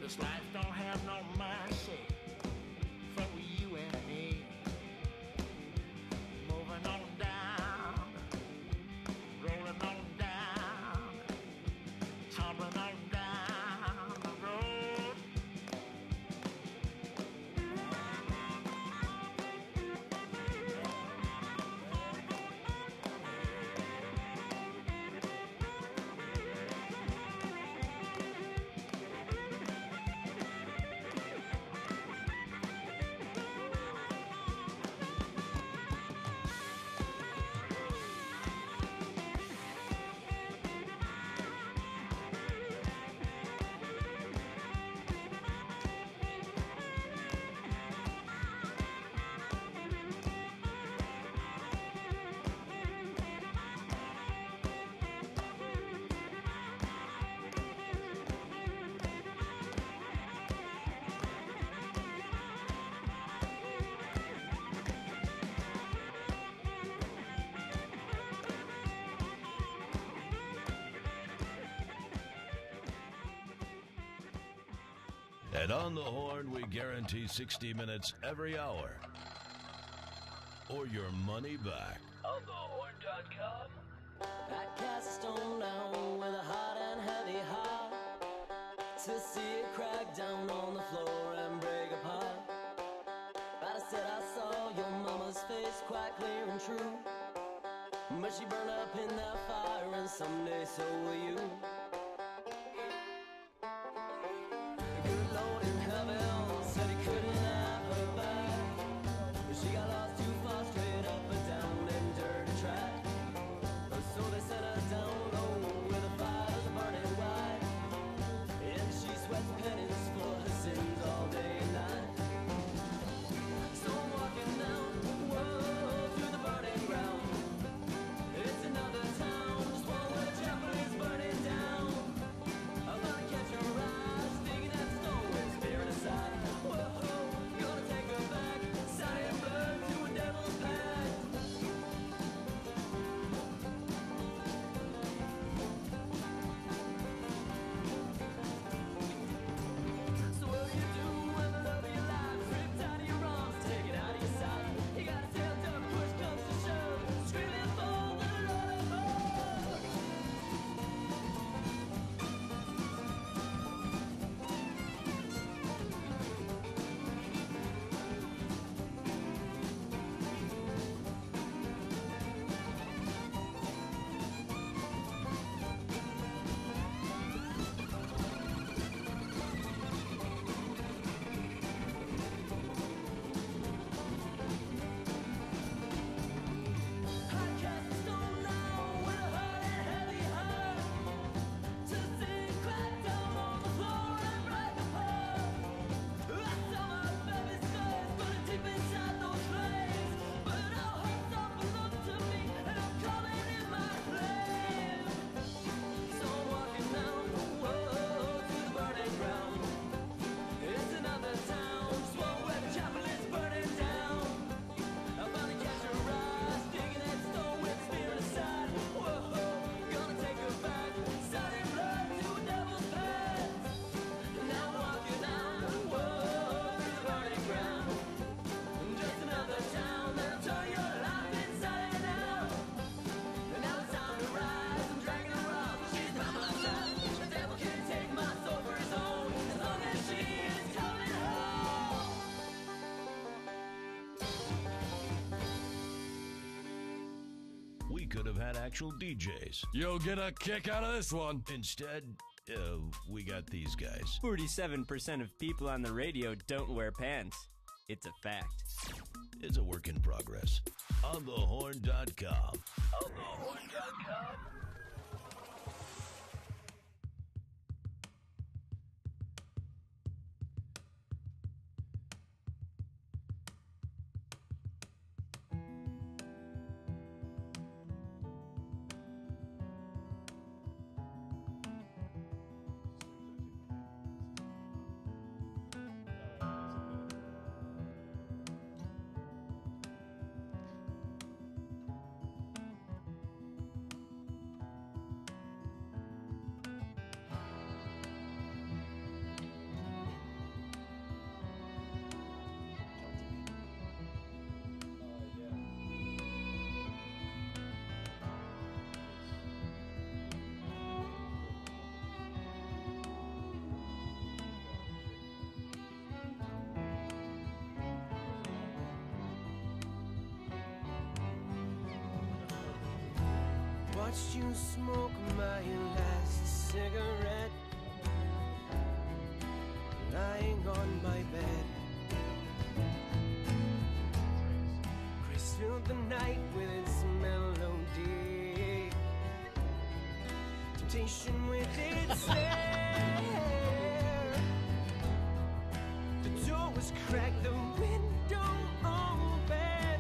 This life don't have no mercy for you and me. Moving on down, rolling on down, tumbling on down the road. And on the horn, we guarantee 60 minutes every hour. Or your money back. onthehorn.com. I cast a stone down with a hot and heavy heart to see it crack down on the floor and break apart. But I said I saw your mama's face quite clear and true, but she burned up in that fire and someday so will you. Good Lord in heaven said he couldn't have her back, but she got lost too far straight up and down them dirty track. So they set her down low where the fire's burning wide, and she sweats penance for her sins all day and night. So I'm walking down, whoa, through the burning ground. It's another town, just one where the chapel is burning down. I'm gonna catch her eyes, digging that stone with spirit aside. Whoa, gonna take her back, side and blood to a devil's path. So what do you do when the love of your life ripped out of your arms, taken out of your side? You gotta tell them push comes to shove, screaming for the Lord above. I cast a stone down with a hot and heavy heart to see it crack down on the floor and break apart. I saw my baby's face burning deep inside those flames, but our hearts open up to me and I'm coming in my flame. So I'm walking down, whoa, to the burning ground. It's another town, just one where the chapel is burning down. I'm gonna catch her eyes, digging that stone with spirit aside. Whoa, gonna take her back, side and blood to a devil's path. Now I'm walking down, whoa, through the burning ground. Just another town that'll turn your life inside and out. And now it's time to rise, I'm dragging her out, she's by my side. The devil can't take my soul for his own, as long as she is coming home. We could have had actual DJs. You'll get a kick out of this one. Instead, we got these guys. 47% of people on the radio don't wear pants. It's a fact. It's a work in progress. onthehorn.com. onthehorn.com. watched you smoke my last cigarette, lying on my bed. Grace filled the night with its melody, temptation with its snare. The door was cracked, the window open,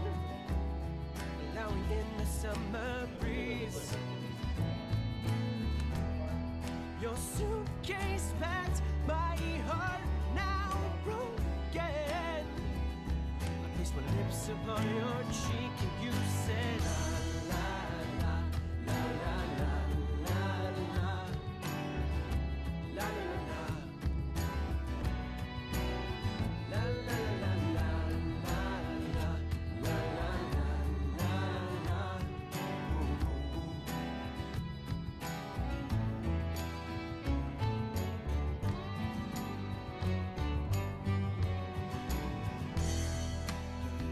allowing in the summer breeze. Your suitcase packed, my heart now broken. I placed my lips upon your cheek and you said, la la la la la la la la la la la la la la la la la.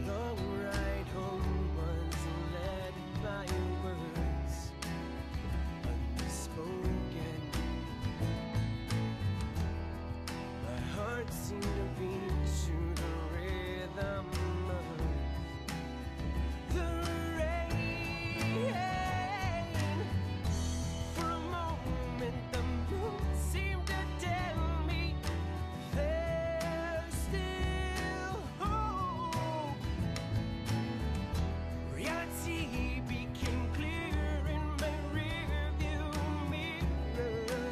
Long ride home was led by words unspoken. My heart seemed to beat to the rhythm of the rain. For a moment, the moon seemed to tell me there's still hope. Reality became clear in my rearview mirror.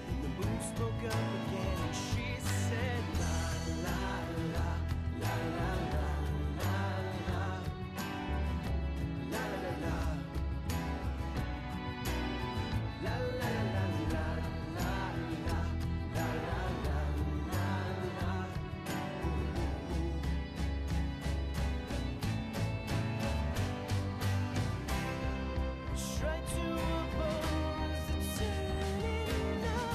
And the moon spoke up again and she said, la la la la la la la la la la la la la la la la la la. Try to oppose the turning of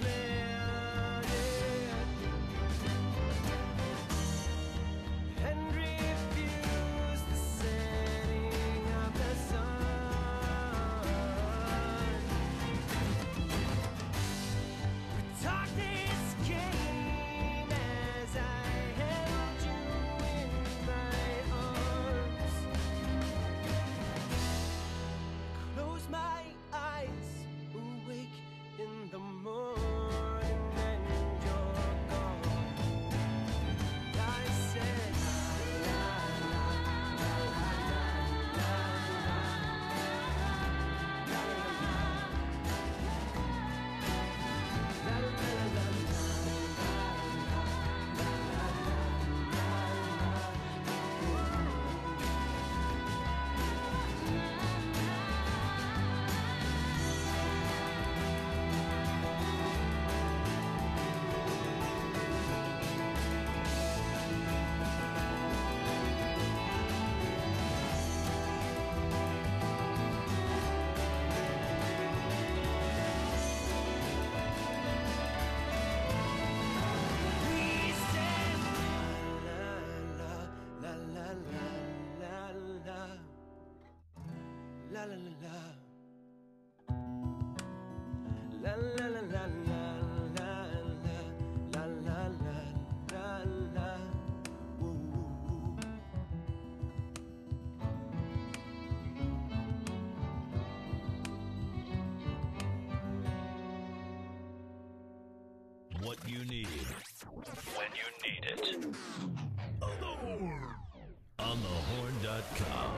planet and refuse the setting of the sun. But darkness came as I held you in my arms. Close my eyes, awake in the morning, and you're gone. I said, la la la la la la la la la we said, la la la la la la la la la la la la la la la la la la la. What you need when you need it. On the horn. onthehorn.com.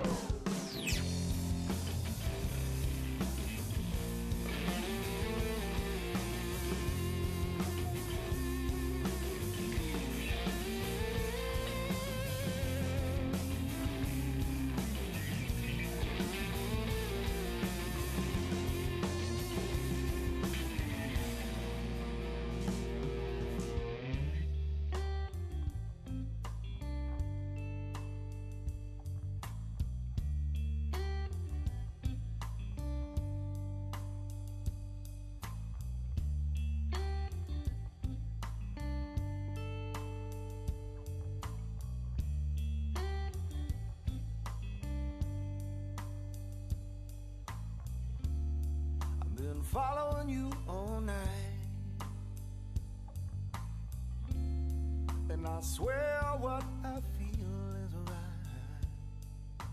following you all night. And I swear what I feel is right.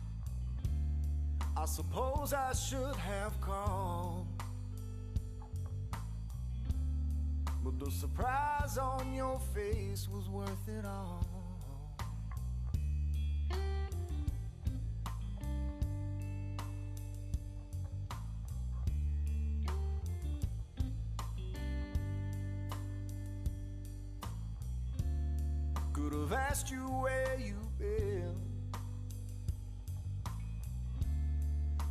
I suppose I should have called, but the surprise on your face was worth it all. Could have asked you where you've been.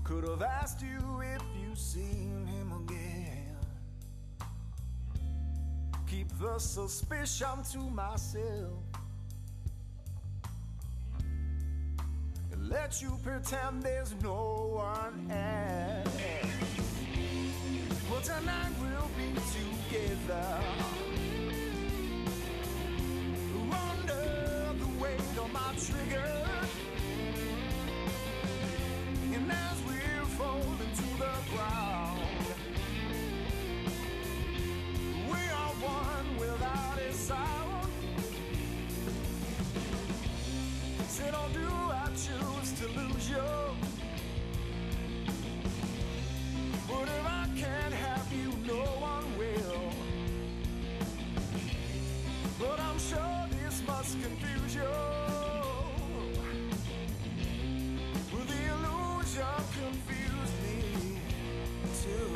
Could have asked you if you've seen him again. Keep the suspicion to myself and let you pretend there's no one else. Well, tonight we'll be together under the weight of my trigger. And as we're falling to the ground, we are one without a sound. Said, oh, do I choose to lose you? But if I can't have you, no one will. But I'm sure this must confuse you. Well, the illusion confused me too.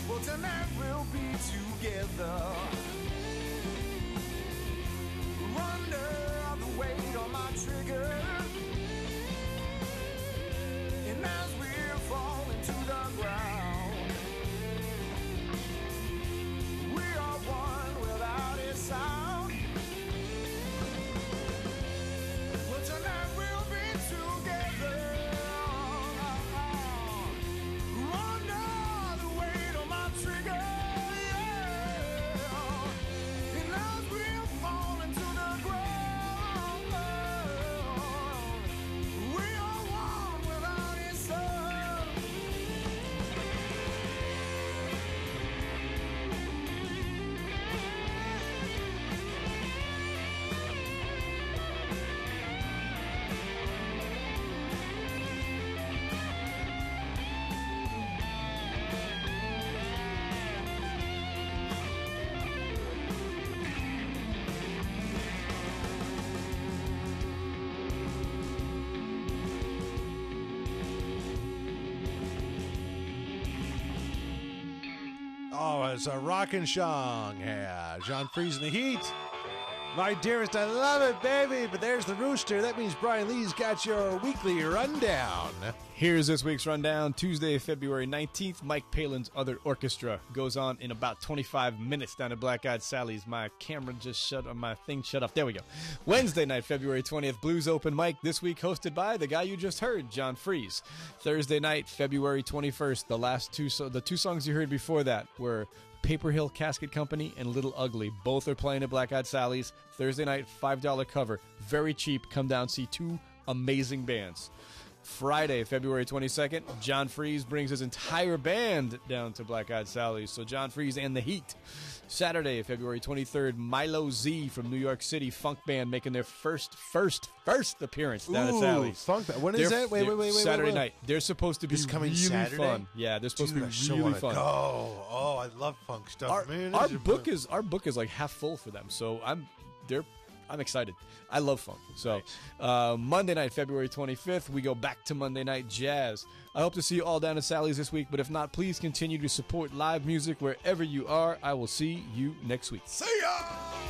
Well, tonight we'll be together under the weight of my trigger. And as we're falling to the ground, we are one without a sound. Well, tonight we'll be together under the weight of my trigger. Yeah. And as we're falling to the ground, we are one without a sound. Oh, it's a rockin' song. Yeah, John Freeze in the Heat. My dearest, I love it, baby. But there's the rooster. That means Brian Lee's got your weekly rundown. Here's this week's rundown. Tuesday, February 19th, Mike Palin's Other Orchestra goes on in about 25 minutes down at Black Eyed Sally's. My camera just shut on my thing shut off. There we go. Wednesday night, February 20th, Blues Open Mic, this week hosted by the guy you just heard, John Freeze. Thursday night, February 21st, the two songs you heard before that were Paper Hill Casket Company and Little Ugly. Both are playing at Black Eyed Sally's. Thursday night, $5 cover. Very cheap. Come down, see two amazing bands. Friday, February 22nd, John Freeze brings his entire band down to Black Eyed Sally's. So John Freeze and the Heat. Saturday, February 23rd, Milo Z from New York City, funk band, making their first appearance down at Sally's. Funk band. When is that? Wait. Saturday night. They're supposed to be This coming really Saturday? fun. Yeah, they're supposed Dude, to I be so really wanna fun. Go. Oh, I love funk stuff, man. Our book is like half full for them, so I'm excited. I love funk. So Monday night, February 25th, we go back to Monday Night Jazz. I hope to see you all down at Sally's this week, but if not, please continue to support live music wherever you are. I will see you next week. See ya!